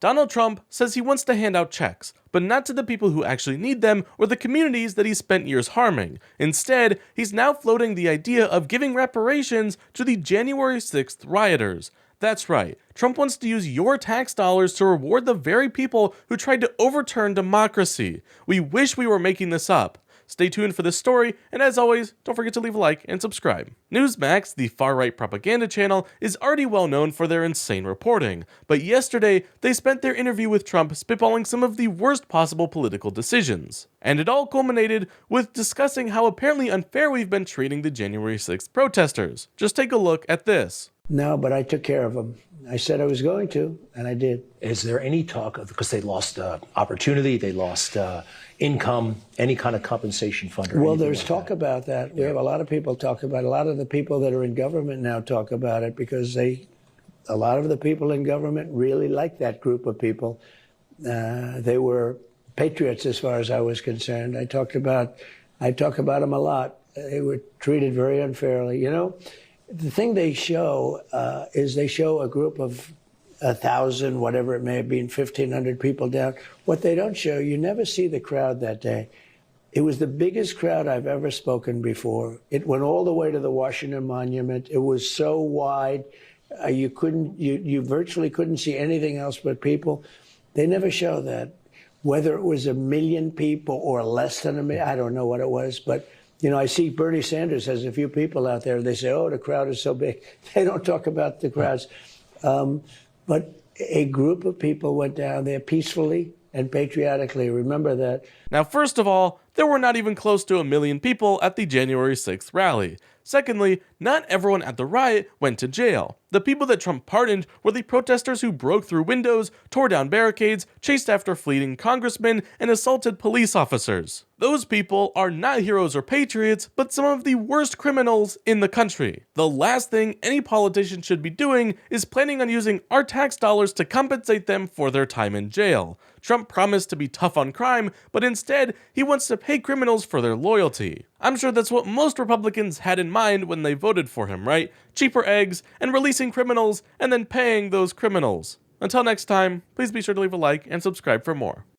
Donald Trump says he wants to hand out checks, but not to the people who actually need them or the communities that he spent years harming. Instead, he's now floating the idea of giving reparations to the January 6th rioters. That's right, Trump wants to use your tax dollars to reward the very people who tried to overturn democracy. We wish we were making this up. Stay tuned for this story, and as always, don't forget to leave a like and subscribe. Newsmax, the far-right propaganda channel, is already well known for their insane reporting, but yesterday, they spent their interview with Trump spitballing some of the worst possible political decisions. And it all culminated with discussing how apparently unfair we've been treating the January 6th protesters. Just take a look at this. No, but I took care of them. I said I was going to, and I did. Is there any talk of, because they lost opportunity, they lost income, any kind of compensation fund? Well, there's talk about that. We have a lot of people talk about it. A lot of the people that are in government now talk about it because a lot of the people in government really like that group of people. They were patriots as far as I was concerned. I talk about them a lot. They were treated very unfairly. You know, the thing they show is they show a group of 1,000, whatever it may have been, 1,500 people down. What they don't show, you never see the crowd that day. It was the biggest crowd I've ever spoken before. It went all the way to the Washington Monument. It was so wide, you virtually couldn't see anything else but people. They never show that. Whether it was 1 million people or less than 1 million, I don't know what it was, but you know, I see Bernie Sanders has a few people out there. They say, oh, the crowd is so big. They don't talk about the crowds. But a group of people went down there peacefully and patriotically. Remember that. Now, first of all, there were not even close to 1 million people at the January 6th rally. Secondly, not everyone at the riot went to jail. The people that Trump pardoned were the protesters who broke through windows, tore down barricades, chased after fleeing congressmen, and assaulted police officers. Those people are not heroes or patriots, but some of the worst criminals in the country. The last thing any politician should be doing is planning on using our tax dollars to compensate them for their time in jail. Trump promised to be tough on crime, but instead, he wants to pay criminals for their loyalty. I'm sure that's what most Republicans had in mind when they voted for him, right? Cheaper eggs, and releasing criminals, and then paying those criminals. Until next time, please be sure to leave a like and subscribe for more.